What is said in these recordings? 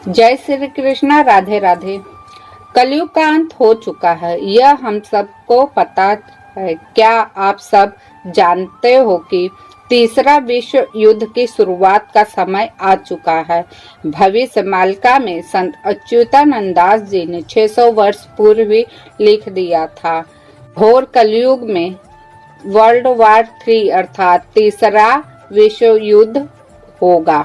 जय श्री कृष्णा। राधे राधे। कलयुग का अंत हो चुका है, यह हम सबको पता है। क्या आप सब जानते हो कि तीसरा विश्व युद्ध की शुरुआत का समय आ चुका है। भविष्य मालिका में संत अच्युतानंद दास जी ने 600 वर्ष पूर्व ही लिख दिया था। घोर कलयुग में वर्ल्ड वॉर 3 अर्थात तीसरा विश्व युद्ध होगा।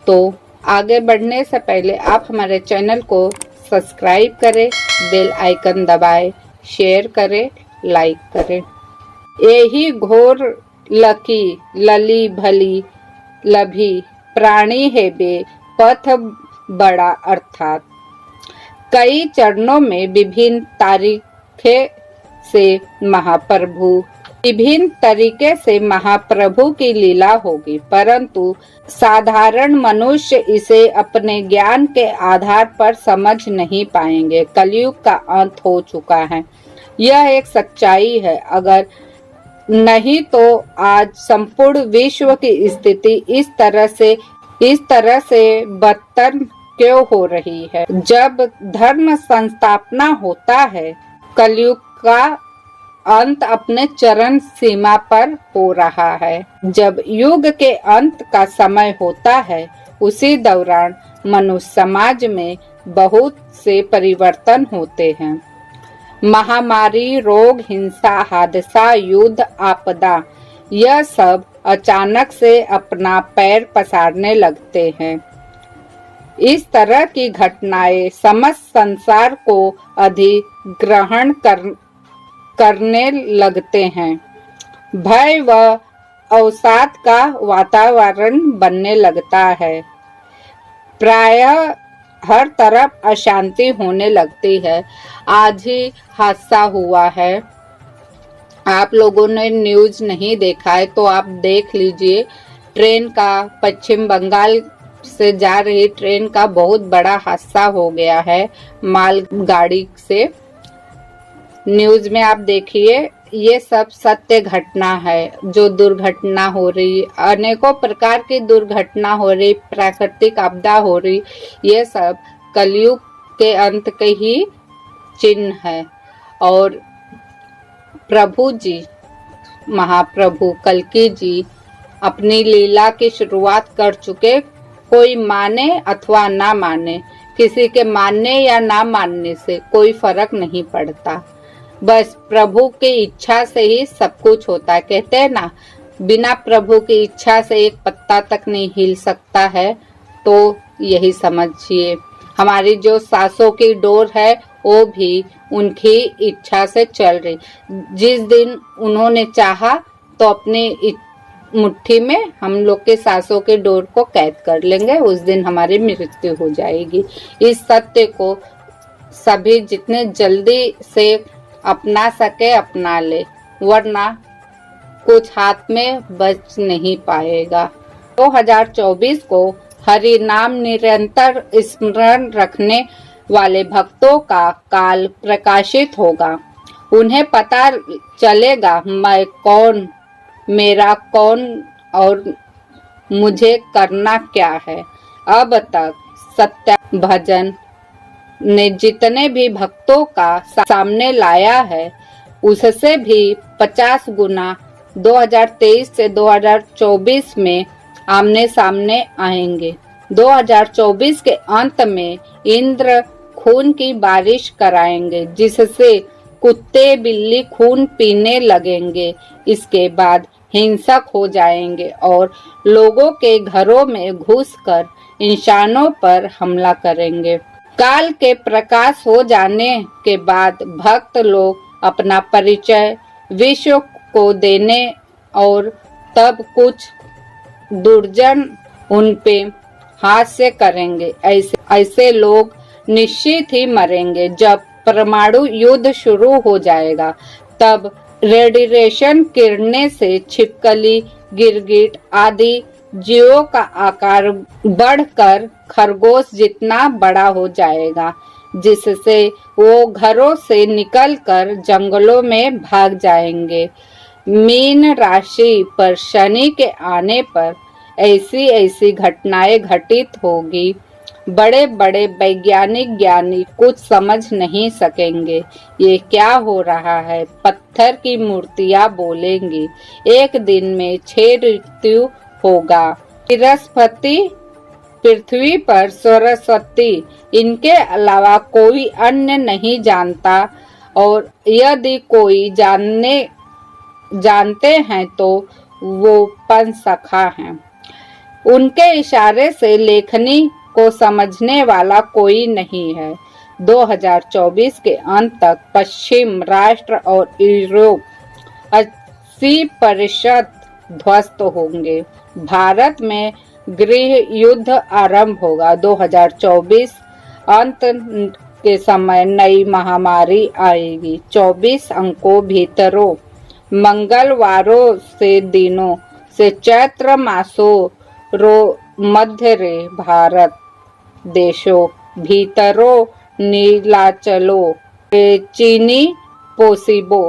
तो आगे बढ़ने से पहले आप हमारे चैनल को सब्सक्राइब करें, बेल आइकन दबाएं, शेयर करें, लाइक करें। यही घोर लकी लली भली लभी प्राणी है बे पथ बड़ा अर्थात कई चरणों में विभिन्न तरीके से महाप्रभु की लीला होगी, परंतु साधारण मनुष्य इसे अपने ज्ञान के आधार पर समझ नहीं पाएंगे। कलयुग का अंत हो चुका है, यह एक सच्चाई है। अगर नहीं तो आज संपूर्ण विश्व की स्थिति इस तरह से बदतर क्यों हो रही है। जब धर्म संस्थापना होता है, कलयुग का अंत अपने चरम सीमा पर हो रहा है। जब युग के अंत का समय होता है, उसी दौरान मनुष्य समाज में बहुत से परिवर्तन होते हैं। महामारी, रोग, हिंसा, हादसा, युद्ध, आपदा, यह सब अचानक से अपना पैर पसारने लगते हैं। इस तरह की घटनाएं समस्त संसार को अधिग्रहण करने लगते हैं। भय व अवसाद का वातावरण बनने लगता है। प्रायः हर तरफ अशांति होने लगती है। आज ही हादसा हुआ है, आप लोगों ने न्यूज नहीं देखा है तो आप देख लीजिए। ट्रेन का, पश्चिम बंगाल से जा रही ट्रेन का बहुत बड़ा हादसा हो गया है मालगाड़ी से। न्यूज में आप देखिए, ये सब सत्य घटना है। जो दुर्घटना हो रही, अनेकों प्रकार की दुर्घटना हो रही, प्राकृतिक आपदा हो रही, ये सब कलयुग के अंत के ही चिन्ह है। और प्रभु जी, महाप्रभु कल्कि जी अपनी लीला की शुरुआत कर चुके। कोई माने अथवा ना माने, किसी के मानने या ना मानने से कोई फर्क नहीं पड़ता। बस प्रभु की इच्छा से ही सब कुछ होता है। कहते हैं ना, बिना प्रभु की इच्छा से एक पत्ता तक नहीं हिल सकता है। तो यही समझिए, हमारी जो सांसों की डोर है वो भी उनकी इच्छा से चल रही। जिस दिन उन्होंने चाहा तो अपनी मुट्ठी में हम लोग के सांसों के डोर को कैद कर लेंगे, उस दिन हमारी मृत्यु हो जाएगी। इस सत्य को सभी जितने जल्दी से अपना सके अपना ले, वरना कुछ हाथ में बच नहीं पाएगा। 2024 को हरि नाम निरंतर स्मरण रखने वाले भक्तों का काल प्रकाशित होगा। उन्हें पता चलेगा मैं कौन, मेरा कौन और मुझे करना क्या है। अब तक सत्य भजन ने जितने भी भक्तों का सामने लाया है, उससे भी 50 गुना 2023 से 2024 में आमने सामने आएंगे। 2024 के अंत में इंद्र खून की बारिश कराएंगे, जिससे कुत्ते बिल्ली खून पीने लगेंगे। इसके बाद हिंसक हो जाएंगे और लोगों के घरों में घुसकर इंसानों पर हमला करेंगे। काल के प्रकाश हो जाने के बाद भक्त लोग अपना परिचय विश्व को देने और तब कुछ दुर्जन उन पे हास्य करेंगे। ऐसे लोग निश्चित ही मरेंगे। जब परमाणु युद्ध शुरू हो जाएगा, तब रेडिएशन किरणें से छिपकली, गिरगिट आदि जीवों का आकार बढ़कर खरगोश जितना बड़ा हो जाएगा, जिससे वो घरों से निकलकर जंगलों में भाग जाएंगे। मीन राशि पर शनि के आने पर ऐसी घटनाएं घटित होगी। बड़े बड़े वैज्ञानिक ज्ञानी कुछ समझ नहीं सकेंगे। ये क्या हो रहा है? पत्थर की मूर्तियां बोलेंगी। एक दिन में 6 ऋतु होगा। बृहस्पति, पृथ्वी पर सरस्वती, इनके अलावा कोई अन्य नहीं जानता, और यदि कोई जानते हैं तो वो पंचसखा हैं। उनके इशारे से लेखनी को समझने वाला कोई नहीं है। 2024 के अंत तक पश्चिम राष्ट्र और यूरोप 80% ध्वस्त होंगे। भारत में गृह युद्ध आरंभ होगा। 2024 अंत के समय नई महामारी आएगी। 24 अंकों भीतरों मंगलवारों से दिनों से चैत्र मासों रो मध्य रे भारत देशों भीतरों नीलाचलो रे चीनी पोसिबो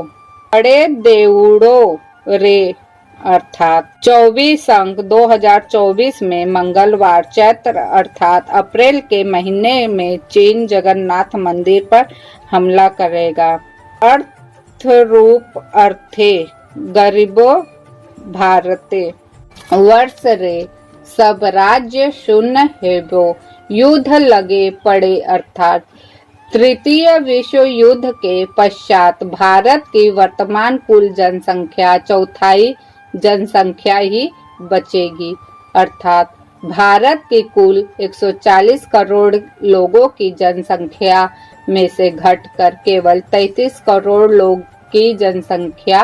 बड़े देउड़ो रे अर्थात 24 अंक 2024 में मंगलवार चैत्र अर्थात अप्रैल के महीने में चीन जगन्नाथ मंदिर पर हमला करेगा। अर्थ रूप अर्थे गरीबो भारते वर्ष रे सब राज्य शून्य हेबो युद्ध लगे पड़े अर्थात तृतीय विश्व युद्ध के पश्चात भारत की वर्तमान कुल जनसंख्या चौथाई जनसंख्या ही बचेगी। अर्थात भारत की कुल 140 करोड़ लोगों की जनसंख्या में से घटकर केवल 33 करोड़ लोग की जनसंख्या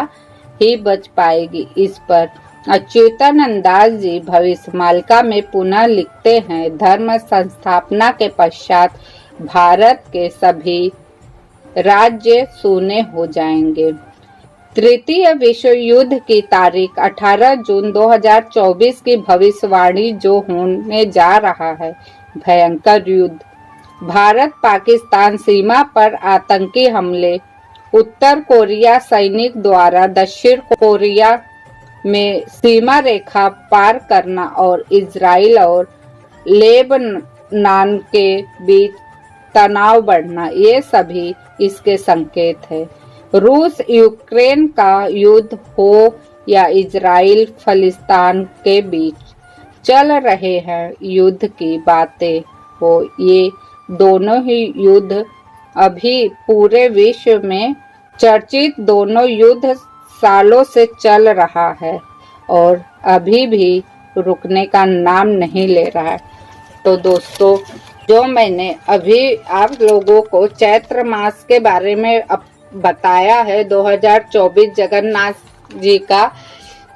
ही बच पाएगी। इस पर अच्युतानंद दास जी भविष्यमालिका में पुनः लिखते हैं, धर्म संस्थापना के पश्चात भारत के सभी राज्य शून्य हो जाएंगे। तृतीय विश्व युद्ध की तारीख 18 जून 2024 की भविष्यवाणी जो होने जा रहा है भयंकर युद्ध। भारत पाकिस्तान सीमा पर आतंकी हमले, उत्तर कोरिया सैनिक द्वारा दक्षिण कोरिया में सीमा रेखा पार करना और इजराइल और लेबनान के बीच तनाव बढ़ना, ये सभी इसके संकेत है। रूस यूक्रेन का युद्ध हो या इजराइल फलिस्तीन के बीच चल रहे हैं युद्ध की बातें हो, ये दोनों ही युद्ध अभी पूरे विश्व में चर्चित दोनों युद्ध सालों से चल रहा है और अभी भी रुकने का नाम नहीं ले रहा है। तो दोस्तों, जो मैंने अभी आप लोगों को चैत्र मास के बारे में बताया है 2024 जगन्नाथ जी का,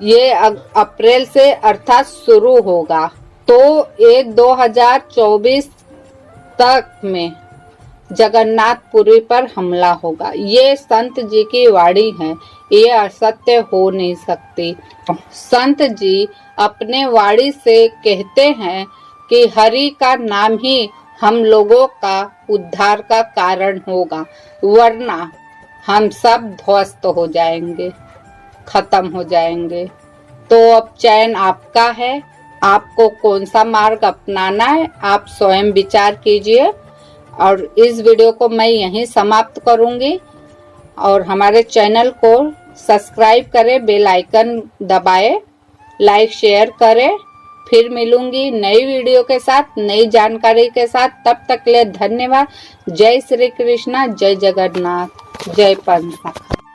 ये अप्रैल से अर्थात शुरू होगा, तो ये 2024 तक में जगन्नाथपुरी पर हमला होगा। ये संत जी की वाणी है, ये असत्य हो नहीं सकती। संत जी अपने वाणी से कहते हैं कि हरि का नाम ही हम लोगों का उद्धार का कारण होगा, वरना हम सब ध्वस्त हो जाएंगे, खत्म हो जाएंगे। तो अब चयन आपका है, आपको कौन सा मार्ग अपनाना है, आप स्वयं विचार कीजिए। और इस वीडियो को मैं यहीं समाप्त करूंगी और हमारे चैनल को सब्सक्राइब करें, बेल आइकन दबाएं, लाइक शेयर करें। फिर मिलूंगी नई वीडियो के साथ, नई जानकारी के साथ। तब तक के लिए धन्यवाद। जय श्री कृष्णा, जय जगन्नाथ, जय पंचसखा।